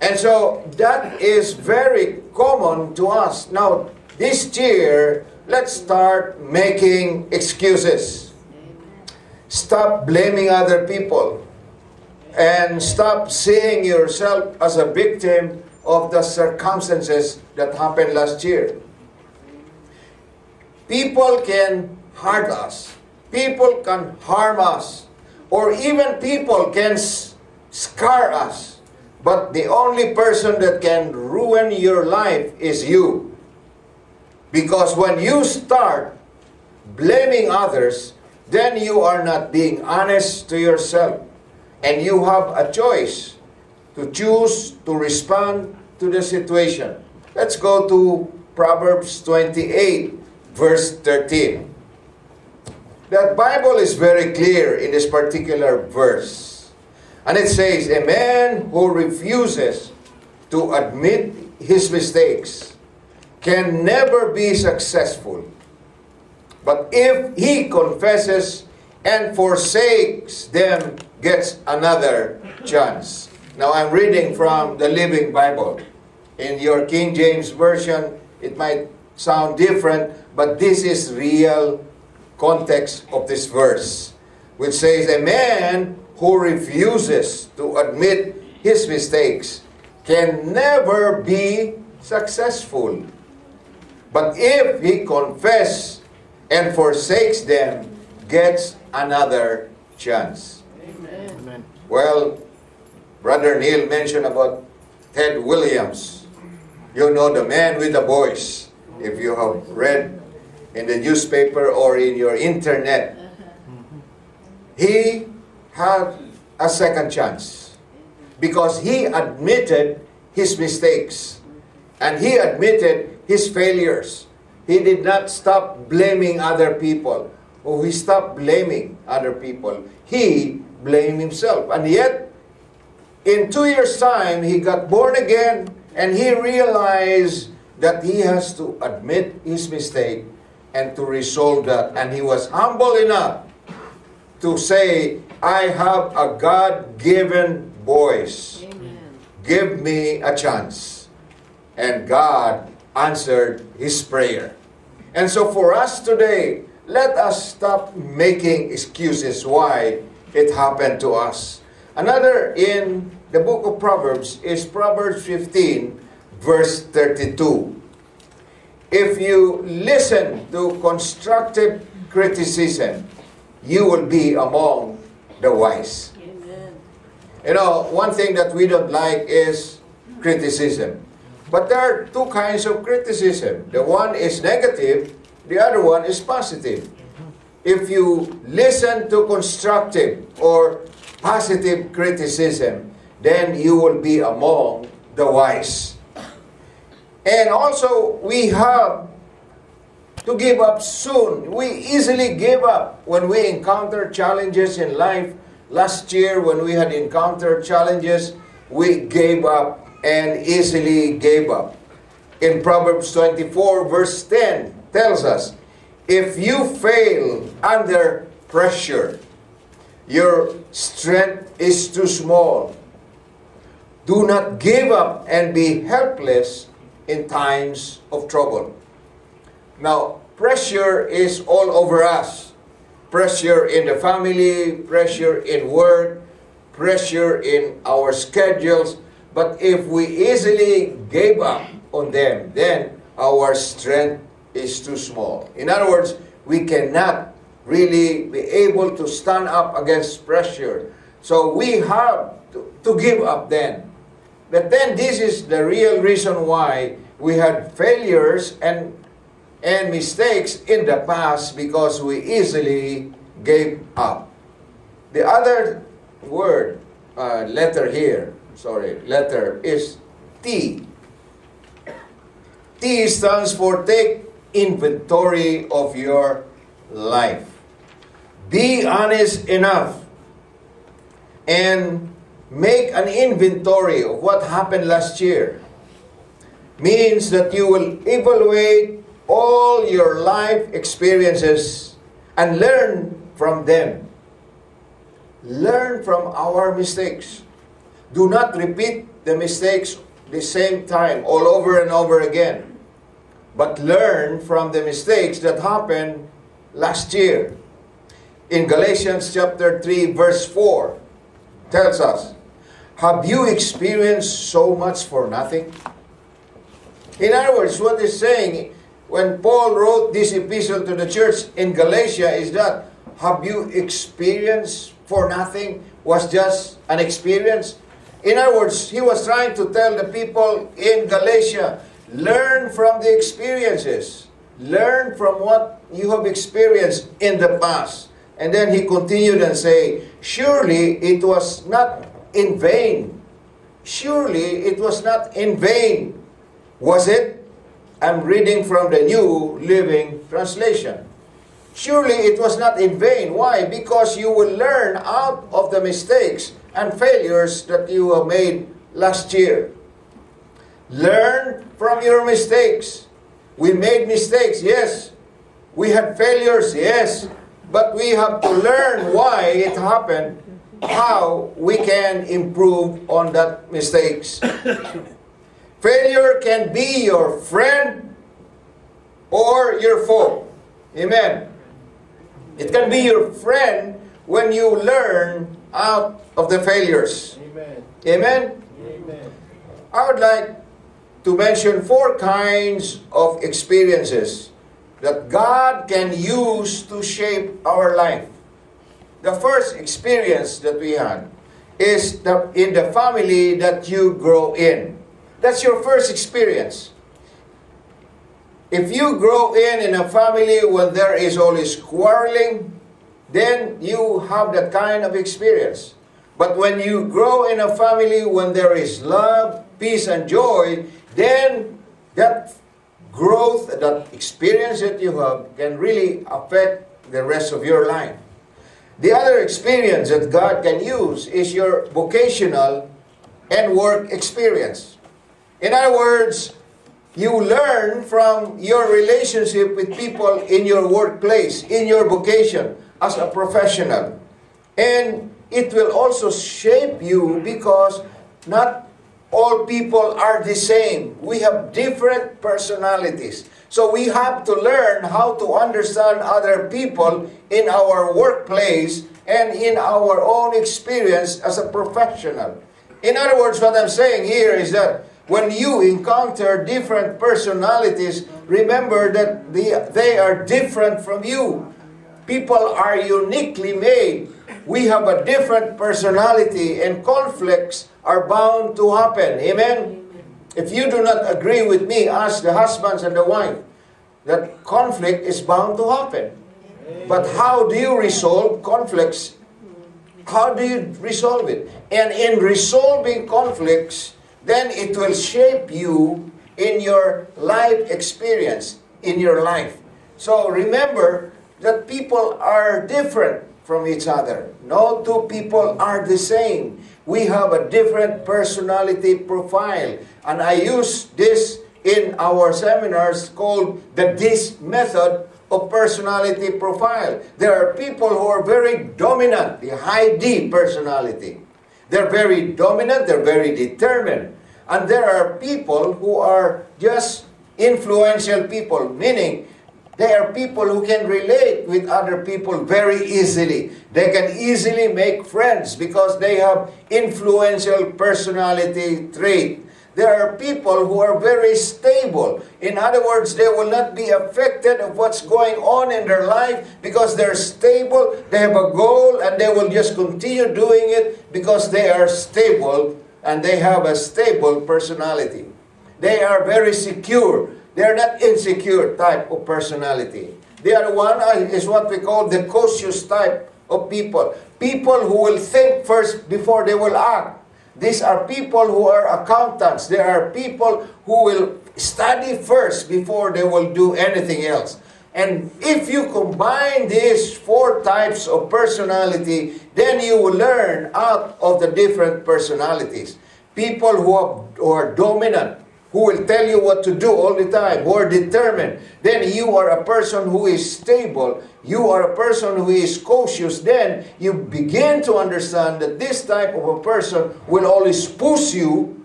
And so that is very common to us. Now, this year, let's start making excuses. Stop blaming other people. And stop seeing yourself as a victim of the circumstances that happened last year. People can hurt us. People can harm us. Or even people can scar us. But the only person that can ruin your life is you. Because when you start blaming others, then you are not being honest to yourself. And you have a choice to choose to respond to the situation. Let's go to Proverbs 28, verse 13. The Bible is very clear in this particular verse. And it says, a man who refuses to admit his mistakes can never be successful. But if he confesses and forsakes them, gets another chance. Now I'm reading from the Living Bible. In your King James Version, it might sound different, but this is real context of this verse, which says, a man who refuses to admit his mistakes can never be successful. But if he confesses and forsakes them, gets another chance. Amen. Well, Brother Neil mentioned about Ted Williams. You know, the man with the voice. If you have read in the newspaper or in your internet, he had a second chance because he admitted his mistakes and he admitted his failures. He did not stop blaming other people. Oh, he stopped blaming other people. He blamed himself. And yet, in 2 years' time, he got born again and he realized that he has to admit his mistake and to resolve that. And he was humble enough to say, I have a God-given voice. Amen. Give me a chance. And God answered his prayer. And so for us today, let us stop making excuses why it happened to us. Another in the book of Proverbs is Proverbs 15, verse 32. If you listen to constructive criticism, you will be among the wise. Amen. You know, one thing that we don't like is criticism. But there are two kinds of criticism. The one is negative, the other one is positive. If you listen to constructive or positive criticism, then you will be among the wise. And also, we have to give up soon. We easily give up when we encounter challenges in life. Last year, when we had encountered challenges, we gave up and easily gave up. In Proverbs 24, verse 10, tells us, if you fail under pressure, your strength is too small. Do not give up and be helpless in times of trouble. Now, pressure is all over us. Pressure in the family, pressure in work, pressure in our schedules. But if we easily gave up on them, then our strength is too small. In other words, we cannot really be able to stand up against pressure. So we have to give up then. But then this is the real reason why we had failures and mistakes in the past, because we easily gave up. The other word, letter is T. T stands for take inventory of your life. Be honest enough and make an inventory of what happened last year. Means that you will evaluate all your life experiences and learn from them. Learn from our mistakes. Do not repeat the mistakes the same time, all over and over again, but learn from the mistakes that happened last year. In Galatians chapter 3, verse 4, tells us, have you experienced so much for nothing? In other words, what he's saying, when Paul wrote this epistle to the church in Galatia, is that, have you experienced for nothing? Was just an experience? In other words, he was trying to tell the people in Galatia, learn from the experiences. Learn from what you have experienced in the past. And then he continued and say, surely it was not in vain. Surely it was not in vain. Was it? I'm reading from the New Living Translation. Surely it was not in vain. Why? Because you will learn out of the mistakes and failures that you have made last year. Learn from your mistakes. We made mistakes, yes. We had failures, yes. But we have to learn why it happened, how we can improve on that mistakes. Failure can be your friend or your foe. Amen. It can be your friend when you learn out of the failures. Amen. Amen? Amen. I would like to mention 4 kinds of experiences that God can use to shape our life. The first experience that we had is in the family that you grow in. That's your first experience. If you grow in a family when there is always quarreling, then you have that kind of experience. But when you grow in a family when there is love, peace, and joy, then that growth, that experience that you have can really affect the rest of your life. The other experience that God can use is your vocational and work experience. In other words, you learn from your relationship with people in your workplace, in your vocation as a professional. And it will also shape you because not all people are the same. We have different personalities. So we have to learn how to understand other people in our workplace and in our own experience as a professional. In other words, what I'm saying here is that when you encounter different personalities, remember that they are different from you. People are uniquely made. We have a different personality and conflicts are bound to happen. Amen? If you do not agree with me, ask the husbands and the wife, that conflict is bound to happen. But how do you resolve conflicts? How do you resolve it? And in resolving conflicts, then it will shape you in your life experience, in your life. So remember that people are different from each other. No two people are the same. We have a different personality profile. And I use this in our seminars called the DIS method of personality profile. There are people who are very dominant, the high D personality. They're very dominant, they're very determined. And there are people who are just influential people, meaning they are people who can relate with other people very easily. They can easily make friends because they have influential personality trait. There are people who are very stable. In other words, they will not be affected of what's going on in their life because they're stable, they have a goal, and they will just continue doing it because they are stable and they have a stable personality. They are very secure. They're not insecure type of personality. The other one is what we call the cautious type of people. People who will think first before they will act. These are people who are accountants. There are people who will study first before they will do anything else. And if you combine these 4 types of personality, then you will learn out of the different personalities. People who are dominant, who will tell you what to do all the time, who are determined. Then you are a person who is stable. You are a person who is cautious. Then you begin to understand that this type of a person will always push you